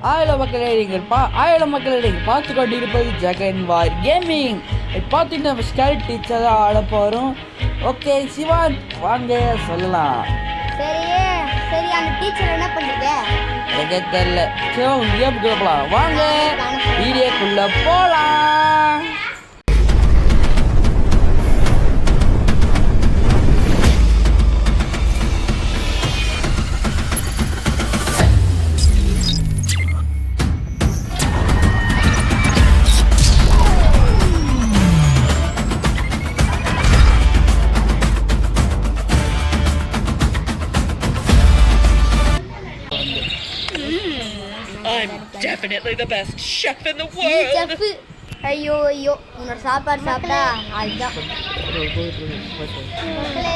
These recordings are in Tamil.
ஆயில மக்களே நீங்கள் பார்த்து கொண்டிருப்பது ஜெகன் வார் கேமிங். பார்த்தீங்கன்னா நம்ம ஸ்கேல் டீச்சர் தான் ஆட போகிறோம். ஓகே சிவான் வாங்க சொல்லலாம். சரி அந்த டீச்சர் என்ன பண்ணுறீங்க? எனக்கு தெரியல. சிவான் கேமுக்குள்ள போகலாம் வாங்க, வீடியோக்குள்ளே போகலாம். I'm definitely the best chef in the world. ஐயோ உன்னோட சாப்பாடு சாப்பிட்டா அதுதான். மக்களே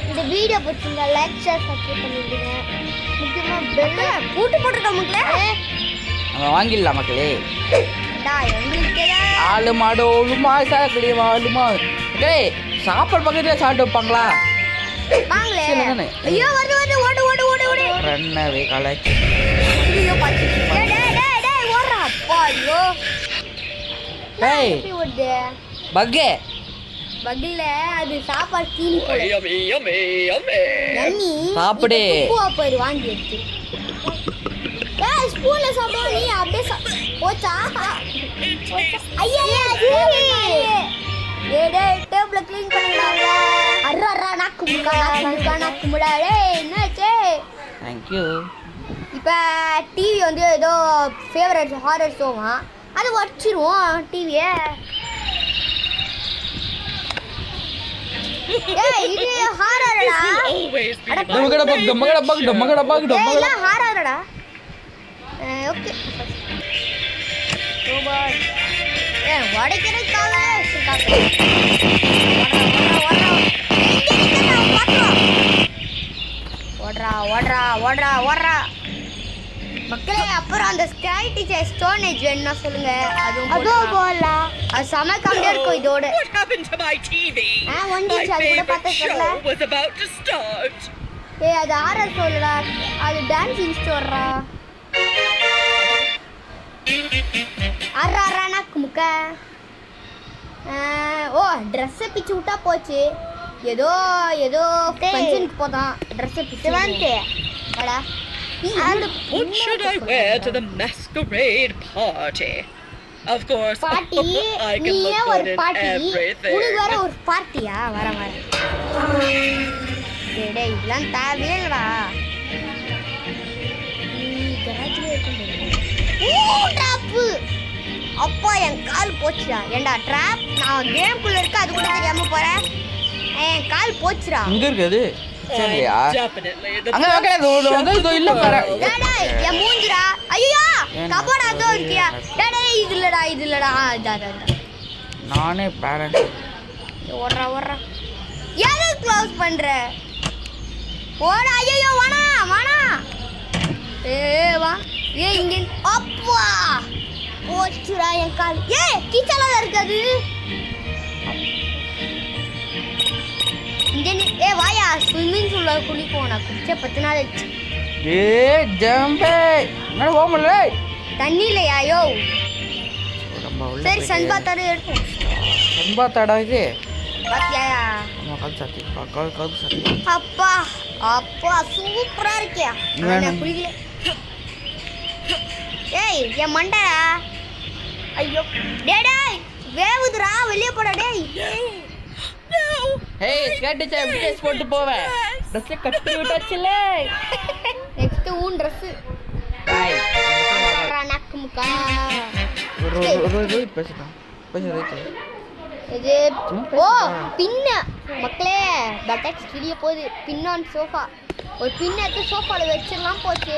இந்த வீடியோ பிடிச்சிருந்தா லைக் ஷேர் சப்ஸ்கிரைப் பண்ணிடுங்க. முக்கியமாக பெல்ல பூட்டு போட்டுருக்கோம் மக்களே. நம்ம வாங்கிடலாம் மக்களே. எங்களுக்கு ஆளு மாடு ஒழுமா சாப்பிடு ஆளுமா மக்களே. சாப்பாடு பக்கத்துல சாப்பிட்டு வைப்பாங்களா? வாங்களே. ஐயோ ஓடு ஓடு ஓடு ஓடு ரன்னவே கலாச்சி. ஐயோ பாத்து டேய் ஓடுறா ஐயோ. டேய் ஓடு பகல்ல அது சாப்பாடு தீனி போல. Yummy. சாப்பிடு. போய் வாங்கி எடுத்து ஏய் ஸ்பூன்ல சாப்பிடு. நீ அப்படியே போச்சா ஐயா டேய் டேபிள க்ளீன் பண்ணிடுறாங்க. அரரா நாக்கு முடா டேய் என்னாச்சு? Thank you. இப்போ டிவி வந்து ஏதோ ஃபேவரட் ஹாரர் ஷோவா, அது வச்சிருவோம் டிவியை. ஏய் இது ஹாரரடா. மகட பக் இல்ல ஹாரரடா. ஓகே ரோபோட் வடைக்கிற காலே ஓடுறா மக்களே. அப்புறம் அந்த ஸ்கை டீச்சர் ஸ்டோனேஜ் வேணும்னா சொல்லுங்க. அதுவும் போடலாம். அது செம கம்மியா இருக்கும் இதோட. What happened to my TV? My favorite show was about to start. ஏய் அது ஆரர் ஷோலடா, அது டான்சிங் ஸ்டோர்ரா. அரரா நாக்கு முக்க. ஓ Dress பிச்சு விட்டா போச்சு. ஏதோ ஃபங்க்ஷனுக்கு போதான் Dress பிச்சு வந்து வாடா. What should I wear to the masquerade party? Of course, party I can நீயே look ஒரு good in பார்ட்டி. everything. உனக்கு வேற ஒரு பார்ட்டியா? வர டேய் இதெல்லாம் தேவையில்லடா. ட்ராப்பு அப்பா என் கால் போச்சுடா. ஏண்டா ட்ராப் நான் கேம்குள்ள இருக்க அது கூட தெரியாம போறேன். என் கால் போச்சுடா. எங்க இருக்குது? சரியா? Definitely the அங்க வந்து இல்ல பாரு. டேய் என் மூஞ்சிடா. ஐயோ கபோர்ட் அதோ இருக்கியா? டேய் இது இல்லடா. இதா நானே பேரண்ட். ஓடுறா யாரு க்ளோஸ் பண்ற? ஓடா. ஐயோ வாடா வா. இங்க அப்பா போச்சுடா என் கால். கீச்சலா இருக்காது. இங்க வாயா ஸ்விம்மிங் பூல்ல குளிப்போம். நான் குளிச்ச 10 நாள் ஆச்சு. ஜம்பே நான் போமல. தண்ணி இல்லையா? யோ சரி சன்பாத்தாரு எடுப்போம். சன்பாத்தாடா இது பாத்தியா? நம்ம கால் சாத்தி. அப்பா சூப்பரா இருக்கியா? நான் குளிக்கல. ஏய் என் மண்டடா. ஐயோ டேய் வேவுதுடா. வெளிய போடா டேய். ஏய் கேட்டுச்சா எப்படி போட்டு போவே? Dress கட்டி விட்டாச்சுல. நெக்ஸ்ட் ஊன் Dress. பை. நாக்கு முக்கா. பேசுடா. இது பின்ன மக்களே பட்டக்ஸ் கிளிய போகுது. Pin on sofa. ஒரு பின் எடுத்து சோஃபால வச்சிரலாம். போச்சு.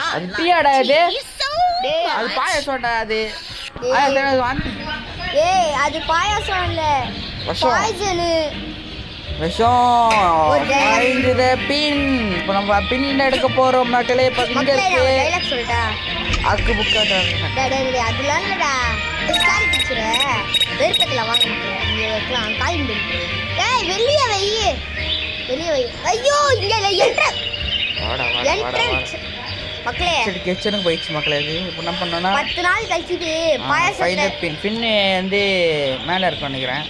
அது டீயாடா இது? டேய் அது பாயாசம்டா அது. அது பாயாசம் இல்ல, பாய்சன். விஷம். இது பின். இப்போ நம்ம பின் எடுக்க போறோம் மக்களே. டைலாக் சொல்டா. அக்கு புக்கடா. டேய் அதெல்லாம் இல்லடா. ஸ்டார் பிக்சர் வேர்ப்பத்துல வாங்க நீங்க வைக்கலாம். கால் முடியும். வெளிய வை. ஐயோ இங்க என்ட்ரன்ஸ். மக்களே சரி கிச்சனுக்கு போயிடுச்சு மக்களே. இது இப்போ என்ன பண்ணோன்னா 10 நாள் கழிச்சுட்டு பாயாசத்தை பின்னு வந்து மேலே இருக்கும் நினைக்கிறேன்.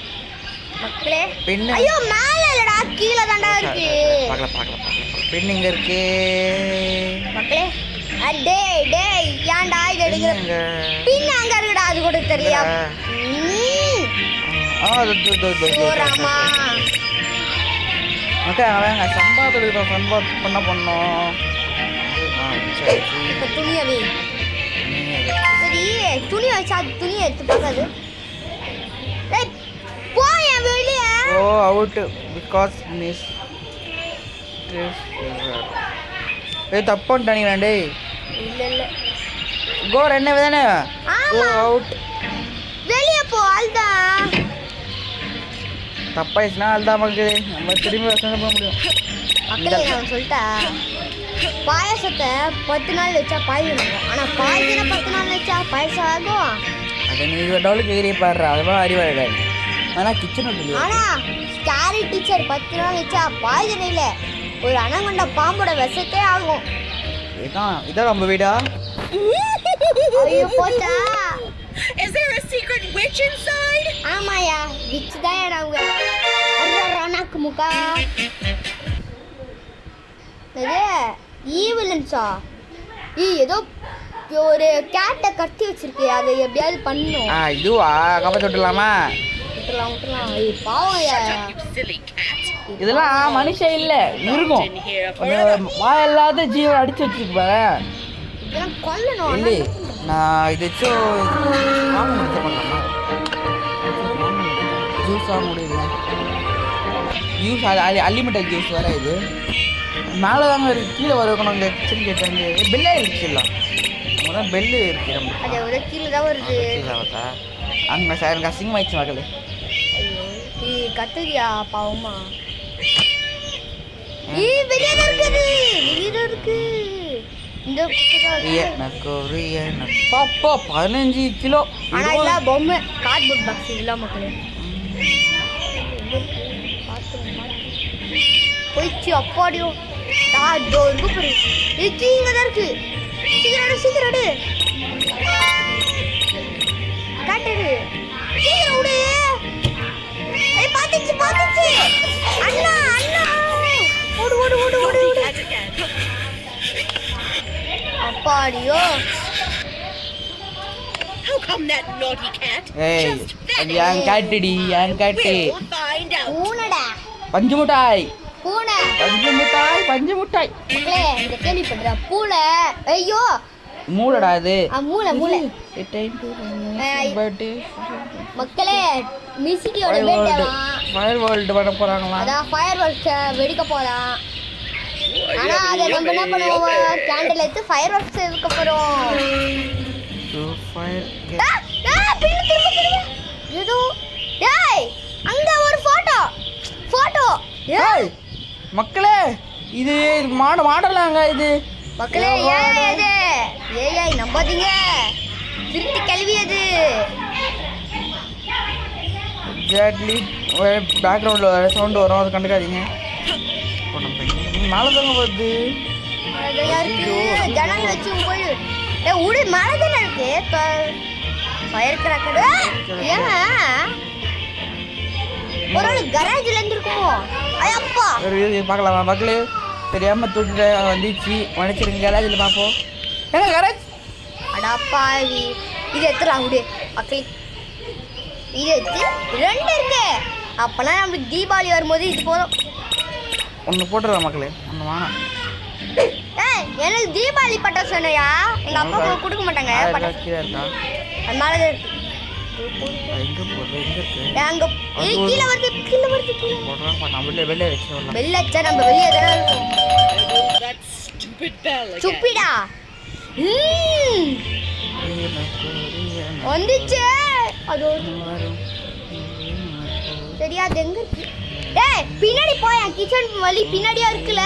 மக்களே பின்னு ஐயோ மேல இல்லடா கீழே தான்டா இருக்கு. பார்க்கலாம். பின் இங்கே இருக்கு மக்களே டேய் ஏன்டா இது எடுக்கிற பின் அங்க இருக்குடா அது கூட தெரியலையா? ஓராமா மக்கள் அவன் சம்பாத் பண்ண பண்ணோம். இப்ப துணியவே சரி துணி வச்சா துணியை எடுத்து பார்க்காது. டேய் போய் வெளியே. ஓ அவுட் பிகாஸ் மிஸ் தப்பு பண்ணிட்டானே. டேய் இல்ல கோர் என்ன தானே ஆமா அவுட். வெளியே போ அல்தான் தப்பாயிடுச்சுன்னா அதுதான் மக்களே. நம்ம திரும்பி வசந்த போக முடியும். மக்களே நான் சொல்லிட்டா பாயாசத்தை 10 நாள் வச்சா பாயிடும். ஆனா பாயசத்தை 10 நாள் வச்சா பாயசம் ஆகும். அதை நீ டவுலுக்கு ஏறி பாடுற அதெல்லாம் அறிவாயிடாது. ஆனால் கிச்சன் விட்டு ஆனா ஸ்டாரி டீச்சர் 10 நாள் வச்சா பாயசம் இல்ல ஒரு அனகொண்ட பாம்போட விஷத்தே ஆகும். இதான் நம்ம வீடா? ஐயோ போச்சா. Is there a secret witch inside? ஆமாயா விச் தான் அவங்க நாக்கு முக்கா இது ஈவிலன்ஸா ஏதோ ஒரு கேட்டை கட்டி வச்சிருக்கு. அதை எப்படியாவது பண்ணணும். இதுவா கப்பத்து விட்டுலாமா? விட்டுலாம் பாவம்யா. You silly cat. இதெல்லாம் மனுஷன் இல்லை இருக்கும். In here வாயில்லாத ஜீவன் அடிச்சு வச்சிருப்பாரு. இதெல்லாம் கொல்லணும். இல்லை நான் இது ஜூஸ் ஆக முடியல. ஜூஸ் அன்லிமிட்டட் ஜூஸ் வர இது மேலே தாங்க இருக்கு. கீழே வரணும். அங்கே கிச்சன் கேட்டாங்க பெல்லே இருக்கு. இல்லை முதல் பெல்லு இருக்கு. நம்ம அது ஒரு கீழே தான் வருது. அங்கே சார் எனக்கு அசிங்கமாயிடுச்சு மகளே. ஐயோ கத்துறியா பாவமா. வெளியே இருக்கு. இந்த பாப்பா 15 கிலோ. ஆனா இல்ல பொம்மை கார்ட்போர்ட் பாக்ஸ் இதெல்லாம் மக்களே போயிடுச்சு. அப்பாடியோ இருக்கு பாரு. இங்க தான் இருக்கு. சீக்கிரம் காட்டுது. சீக்கிரம் விடு. பாத்துச்சு அண்ணா ஓடு. அப்பாடியோ How come that naughty cat ஏய் just அது ஏன் காட்டுடி ஏன் காட்டு. We'll find out. பூனடா பஞ்சு மிட்டாய் பூனை பஞ்சு மிட்டாய் மக்களே இந்த கேள்விப்படுற பூனை. ஐயோ மூளடா அது. மூளை மக்களே மிசிட்டியோட பேட்டா ஃபயர் வேர்ல்ட் பண்ண போறாங்களா? அதான் ஃபயர் ஒர்க்ஸ் வெடிக்க போறான். ஆனா அதை நம்ம என்ன பண்ணுவோம்? கேண்டில் எடுத்து ஃபயர் ஒர்க்ஸ் எடுக்க போறோம். ஏதோ டேய் அங்க ஒரு போட்டோ ஏய் மக்களே இது மாடலாங்க இது மக்களே. ஏய் நம்பாதீங்க. திருட்டு கல்வி அது. எக்ஸாக்ட்லி பேக்ரவுண்டில் சவுண்டு வரும். அது கண்டுக்காதீங்க. மேலே தாங்க வருது. ஜனல் வச்சு போயிடு. உடு மழை தானே இருக்கு. ஃபயர் கிராக்கர் ஏன் ஒரு கராஜ்ல இருந்துருக்குமோ? ஐயப்பா பார்க்கலாமா மக்களே? தெரியாமல் தூக்கிட்டு வந்துச்சு. மன்னிச்சிருங்க. கராஜில் பார்ப்போம். ஏங்க கராஜ் அடாப்பா இது எடுத்துலாம் விடு மக்களே. இது எடுத்து 2 இருக்கு. அப்போலாம் நம்மளுக்கு தீபாவளி வரும்போது இது போதும். ஒன்று போட்டுருவா மக்களே. ஒன்று வேணாம். எனக்கு தீபாவளி பட்டாசு சொன்னையா எங்கள் அப்பா கொடுக்க மாட்டாங்க. பட்டாசு கீழே இருக்கா? அதனால இருக்கு. எங்கே போடுறது? எங்கே இருக்கு? அங்கே கீழே வருது. போடுறான் நம்ம வெளியே வச்சு வரலாம். வெளில வச்சா நம்ம வெளியே தானே இருக்கும். That stupid bell again. சுப்பிடா வந்துச்சு. அது தெரியாது எங்க இருக்கு. டேய் பின்னாடி போய் கிச்சன் வழி பின்னாடியா இருக்குல்ல.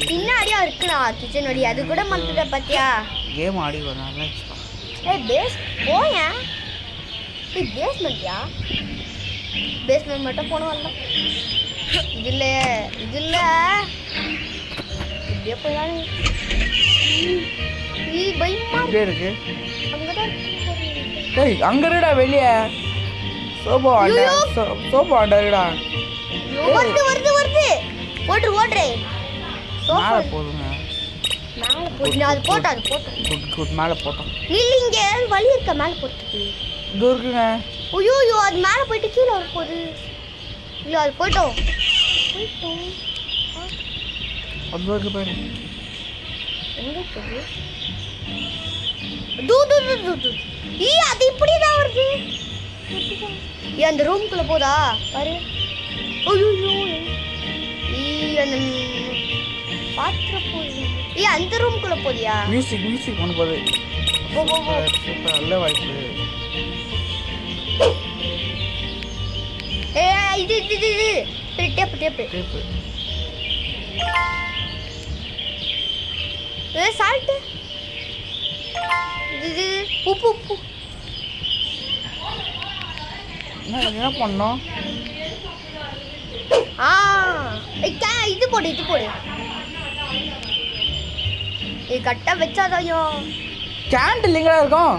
பின்னாடியா இருக்குண்ணா கிச்சன் வழி. அது கூட மறந்துட்ட பாத்தியா? கேம் ஆடி வரலாம். ஏய் பேஸ் போயா. பேஸ்மெண்ட்யா? பேஸ்மெண்ட் மட்டும் போன வரலாம். இது இல்லை இப்படியே போயிடாது. பயமா இங்கே இருக்கு. அங்கதான் டேய் அங்க இருடா வெளியே. சோபா ஆண்டா சோபா ஆண்டா இருடா. வருது வருது வருது. ஓட்ரு மேலே போதுங்க. மேல போட்டு அது போட்டா அது போட்டோம். குட் மேலே போட்டோம். இல்ல இங்க வழி இருக்க மேல போட்டுக்கு. இது இருக்குங்க. ஐயோ அது மேல போயிட்டு கீழ வர போகுது. இல்ல அது போட்டோம். அது இருக்கு பாரு. எங்க போகுது? தூ தூ தூ தூ தூ. அது இப்படி தான் வருது. அந்த ரூம்குள்ள போதா பாரு. ஐயோ அந்த பாத்ர போகுது. அந்த ரூம்குள்ள போதியா? மியூசிக் ஒன்று போகுது. சூப்பர் நல்ல வாய்ப்பு. இது டேப்பு சால்ட் இது உப்பு என்ன பண்ணோம்? இது போடு இது கரெக்டாக வச்சாதாயோ. கேண்டில் எங்கடா இருக்கும்?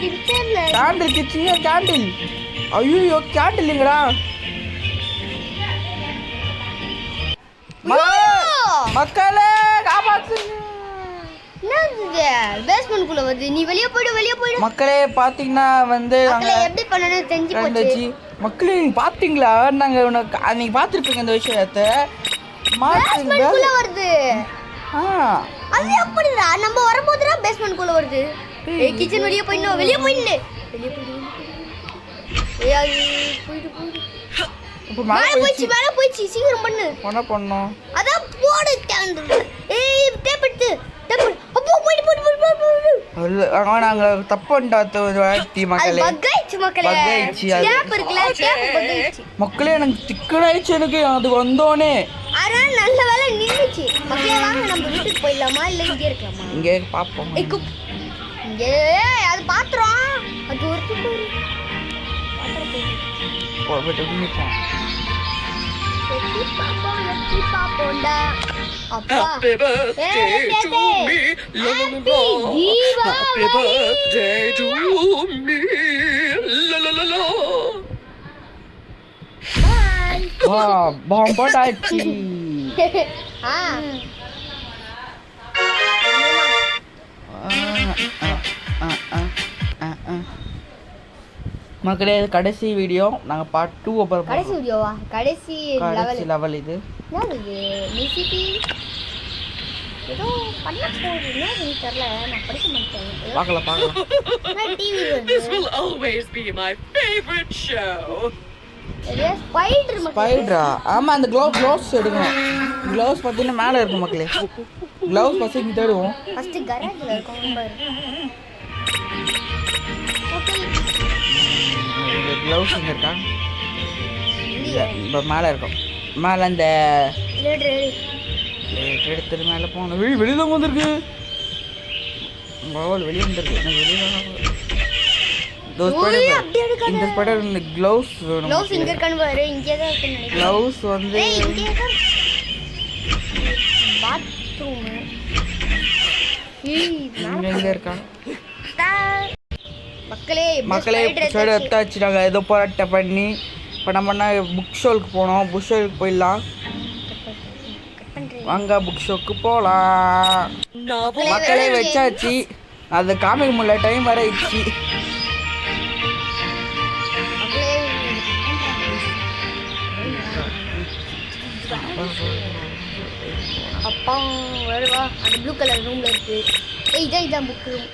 கிச்சன்ல கேண்டில் கிச்சன்ல கேண்டில். ஐயோ கேண்டில் எங்கடா? மக்களே காப்பாத்துங்க. என்னது பேஸ்மென்ட்குள்ள வருது? நீ வெளிய போய்டு. மக்களே பாத்தீங்கன்னா வந்து மக்களே எப்படி பண்ணனும் தெரிஞ்சு போச்சு. மக்களே நீங்க பாத்தீங்களா? நாங்க நீங்க பாத்துருப்பீங்க இந்த விஷயத்தை. பேஸ்மென்ட்குள்ள வருது. அது எப்படிடா? நம்ம வரும்போதுடா பேஸ்மென்ட்குள்ள வருது. கிச்சன் வெளிய போயிடு. அது போயிடு. இப்போ மேல போயிச்சு சீக்கிரம் பண்ணு. என்ன பண்ணோம்? அதான் போடு கேண்டில். டேப் எடுத்து. அப்போ போயிடு. நாங்க தப்பு பண்ணிட்டோம் மக்களே. பக்காயிச்சு மக்களே. டேப் இருக்குல டேப் பக்காயிச்சு. மக்களே எனக்கு திக்கனாயிச்சு. எனக்கு அது வந்தோனே ஆனா நல்ல வேளை நின்னுச்சு. மக்களே வாங்க நம்ம வீட்டுக்கு போயிடலாமா இல்ல இங்கே இருக்கலாமா? இங்கே பாப்போம். இங்கே அது பாத்துறோம். அது ஒரு போயிடு. போயிட்டு நிப்போம். எட்டி பாப்போண்டா. அப்பா Happy birthday to me, Happy birthday to me, la la la la. Bye. வா பாம் போட்டாச்சு. மக்களே கடைசி வீடியோ. நாங்க பார்ட் 2 அப்புறம் கடைசி வீடியோவா? கடைசி லெவல் இது. என்னது ரெசிபி? ஏதோ பண்ண போறீங்க எனக்கு தெரியல. நான் படிக்க மாட்டேன். பார்க்கலாம். நான் TV This will always be my favorite show. ஸ்பைடரா? ஆமா அந்த க்ளவுஸ் எடுக்கணும். க்ளவுஸ் பார்த்தீங்கன்னா மேலே இருக்கும் மக்களே. க்ளவுஸ் ஃபர்ஸ்ட் இங்கே தேடுவோம். ஃபர்ஸ்ட் கராஜ்ல இருக்கும் பாரு. ஓகே இந்த க்ளவுஸ் எங்க இருக்கா? இந்த மேலே இருக்கும். மேலே அந்த எடுத்துட்டு மேலே போகணும். வெளியில வந்துருக்கு. வெளியே வந்துருக்கு. எனக்கு வெளியே இந்த ஸ்பைடர் க்ளவுஸ் வேணும். க்ளவுஸ் இங்க இருக்கான்னு பாரு. இங்கே தான் இருக்குன்னு நினைக்கிறேன். க்ளவுஸ் வந்து இங்கே தான் பாத்ரூம். எங்க இருக்கா? மக்களே ஸ்பைடர் எடுத்தாச்சு. நாங்கள் ஏதோ போராட்ட பண்ணி இப்போ நம்ம புக் ஷோலுக்கு போனோம். புக் ஷோலுக்கு போயிடலாம் வாங்க. புக் ஷோக்கு போகலாம். மக்களே வச்சாச்சு. அது காமிக்க முடியல. டைம் வர ஆயிடுச்சு. அப்பா வருவா. அந்த ப்ளூ கலர் ரூம்ல இருக்கு. இதான் புக் ரூம்.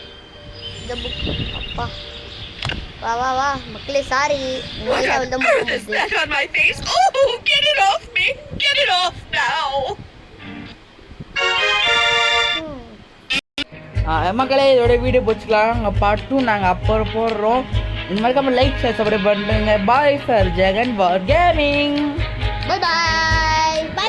இந்த புக். அப்பா வா மக்களே. Sorry What is that on my face? Oh, get it off me! Get it off now! மக்களே இதோட வீடியோ போச்சுக்கலாம். நாங்கள் பார்ட் 2 நாங்கள் அப்புறம் போடுறோம். இந்த மாதிரி லைக் சப்ஸ்கிரைப் பண்ணுங்க. Bye for Jagan War Gaming. By.